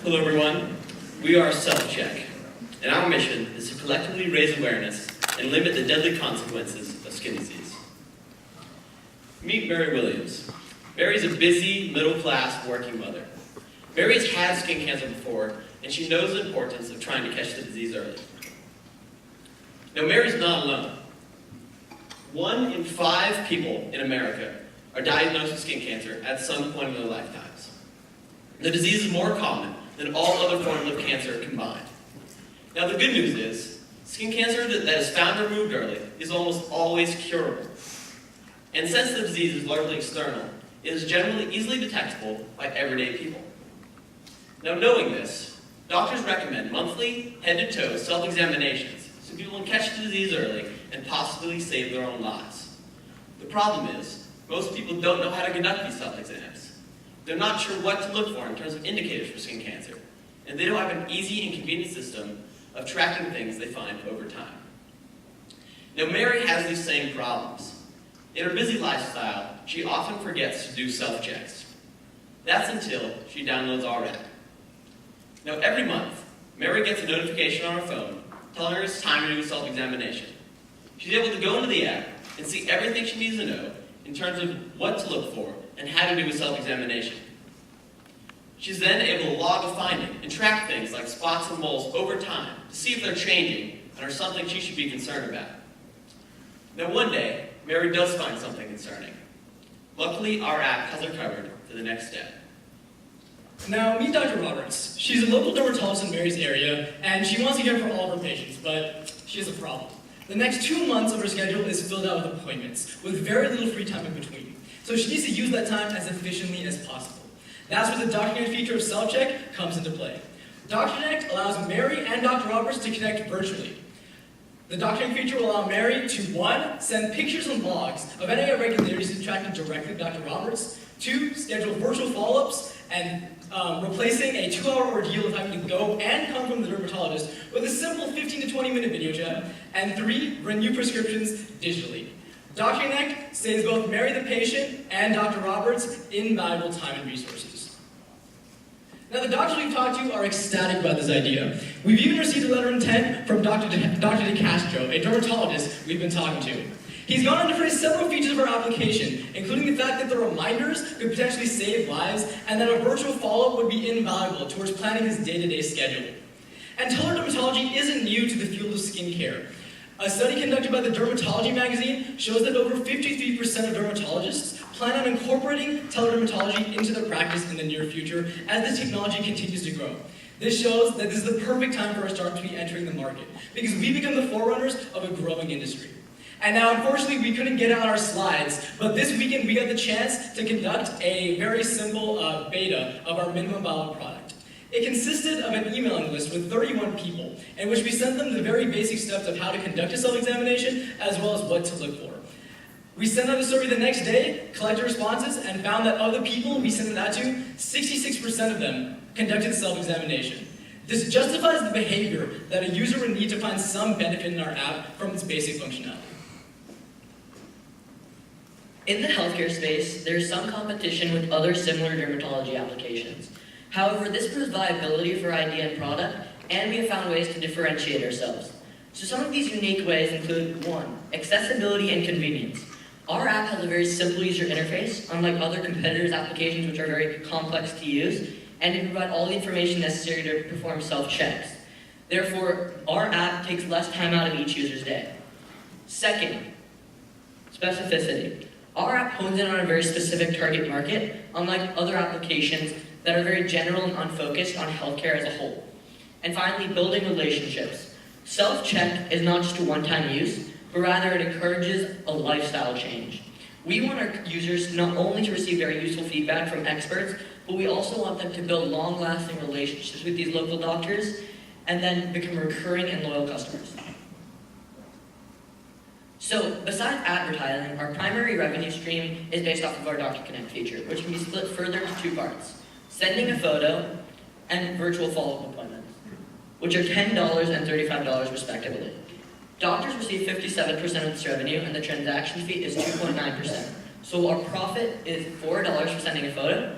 Hello everyone, we are Self-Check, and our mission is to collectively raise awareness and limit the deadly consequences of skin disease. Meet Mary Williams. Mary's a busy, middle-class working mother. Mary's had skin cancer before, and she knows the importance of trying to catch the disease early. Now, Mary's not alone. 1 in 5 people in America are diagnosed with skin cancer at some point in their lifetimes. The disease is more common than all other forms of cancer combined. Now, the good news is, skin cancer that is found or removed early is almost always curable. And since the disease is largely external, it is generally easily detectable by everyday people. Now, knowing this, doctors recommend monthly head-to-toe self-examinations so people can catch the disease early and possibly save their own lives. The problem is, most people don't know how to conduct these self-exams. They're not sure what to look for in terms of indicators for skin cancer, and they don't have an easy and convenient system of tracking things they find over time. Now, Mary has these same problems. In her busy lifestyle, she often forgets to do self-checks. That's until she downloads our app. Now, every month, Mary gets a notification on her phone telling her it's time to do a self-examination. She's able to go into the app and see everything she needs to know in terms of what to look for and how to do a self-examination. She's then able to log a finding and track things like spots and moles over time to see if they're changing and are something she should be concerned about. Now, one day, Mary does find something concerning. Luckily, our app has her covered for the next step. Now, meet Dr. Roberts. She's a local dermatologist in Mary's area, and she wants to care for all of her patients, but she has a problem. The next 2 months of her schedule is filled out with appointments, with very little free time in between. So she needs to use that time as efficiently as possible. That's where the DoctorConnect feature of Self-Check comes into play. DoctorConnect allows Mary and Dr. Roberts to connect virtually. The DoctorConnect feature will allow Mary to 1, send pictures and logs of any irregularities contracted directly to Dr. Roberts, 2, schedule virtual follow-ups, and replacing a 2-hour ordeal of having to go and come from the dermatologist with a simple 15 to 20-minute video chat, and 3, renew prescriptions digitally. DoctorConnect saves both Mary the patient and Dr. Roberts invaluable time and resources. Now, the doctors we've talked to are ecstatic about this idea. We've even received a letter of intent from Dr. DeCastro, a dermatologist we've been talking to. He's gone on to praise several features of our application, including the fact that the reminders could potentially save lives, and that a virtual follow-up would be invaluable towards planning his day-to-day schedule. And teledermatology isn't new to the field of skincare. A study conducted by the Dermatology magazine shows that over 53% of dermatologists plan on incorporating teledermatology into their practice in the near future as the technology continues to grow. This shows that this is the perfect time for our startup to be entering the market, because we become the forerunners of a growing industry. And now, unfortunately, we couldn't get on our slides, but this weekend we got the chance to conduct a very simple beta of our minimum viable product. It consisted of an emailing list with 31 people, in which we sent them the very basic steps of how to conduct a self-examination, as well as what to look for. We sent out a survey the next day, collected responses, and found that of the people we sent that to, 66% of them conducted self-examination. This justifies the behavior that a user would need to find some benefit in our app from its basic functionality. In the healthcare space, there is some competition with other similar dermatology applications. However, this proves viability for idea and product, and we have found ways to differentiate ourselves. So some of these unique ways include 1, accessibility and convenience. Our app has a very simple user interface, unlike other competitors' applications which are very complex to use, and it provides all the information necessary to perform self-checks. Therefore, our app takes less time out of each user's day. 2nd, specificity. Our app hones in on a very specific target market, unlike other applications that are very general and unfocused on healthcare as a whole. And finally, building relationships. Self-check is not just a one-time use, but rather it encourages a lifestyle change. We want our users not only to receive very useful feedback from experts, but we also want them to build long-lasting relationships with these local doctors and then become recurring and loyal customers. So, besides advertising, our primary revenue stream is based off of our DoctorConnect feature, which can be split further into 2 parts: sending a photo and virtual follow-up appointments, which are $10 and $35 respectively. Doctors receive 57% of this revenue, and the transaction fee is 2.9%. So our profit is $4 for sending a photo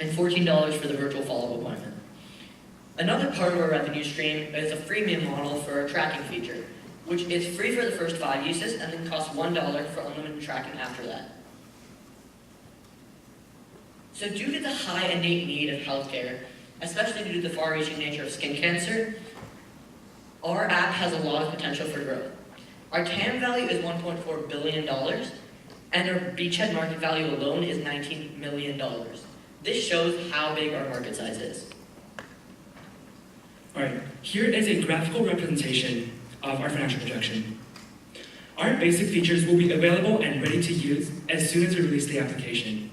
and $14 for the virtual follow-up appointment. Another part of our revenue stream is a freemium model for our tracking feature, which is free for the first 5 uses and then costs $1 for unlimited tracking after that. So due to the high innate need of healthcare, especially due to the far-reaching nature of skin cancer, our app has a lot of potential for growth. Our TAM value is $1.4 billion, and our beachhead market value alone is $19 million. This shows how big our market size is. Alright, here is a graphical representation of our financial projection. Our basic features will be available and ready to use as soon as we release the application.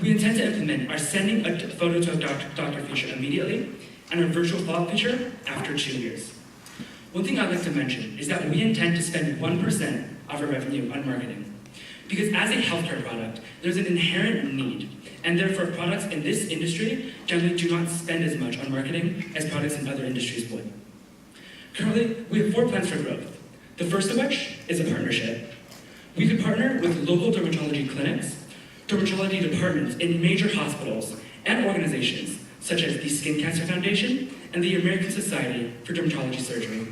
We intend to implement our sending a photo to a doctor feature immediately and our virtual follow-up feature after 2 years. One thing I'd like to mention is that we intend to spend 1% of our revenue on marketing. Because as a healthcare product, there's an inherent need, and therefore products in this industry generally do not spend as much on marketing as products in other industries would. Currently, we have 4 plans for growth. The first of which is a partnership. We could partner with local dermatology clinics, dermatology departments in major hospitals and organizations such as the Skin Cancer Foundation and the American Society for Dermatology Surgery.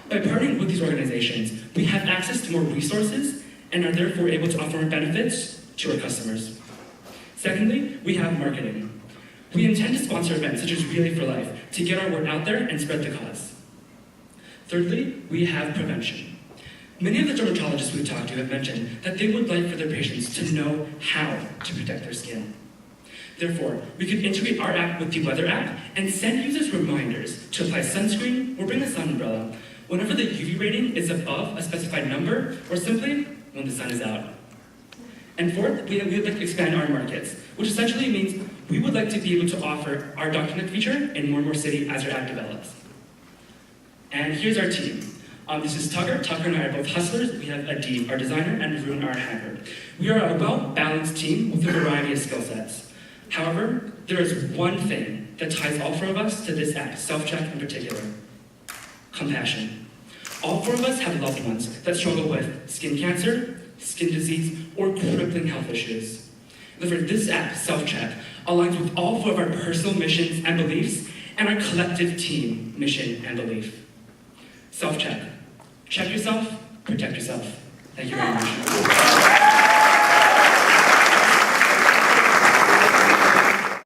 By partnering with these organizations, we have access to more resources and are therefore able to offer more benefits to our customers. Secondly, we have marketing. We intend to sponsor events such as Relay for Life to get our word out there and spread the cause. Thirdly, we have prevention. Many of the dermatologists we've talked to have mentioned that they would like for their patients to know how to protect their skin. Therefore, we could integrate our app with the weather app and send users reminders to apply sunscreen or bring a sun umbrella whenever the UV rating is above a specified number or simply when the sun is out. And fourth, we would like to expand our markets, which essentially means we would like to be able to offer our document feature in more and more cities as our app develops. And here's our team. This is Tucker. Tucker and I are both hustlers. We have Adib, our designer, and Varun, our hacker. We are a well-balanced team with a variety of skill sets. However, there is one thing that ties all 4 of us to this app, Self-Check in particular: compassion. All 4 of us have loved ones that struggle with skin cancer, skin disease, or crippling health issues. Therefore, this app, Self-Check, aligns with all 4 of our personal missions and beliefs and our collective team mission and belief. Self-Check. Check yourself, protect yourself. Thank you very much.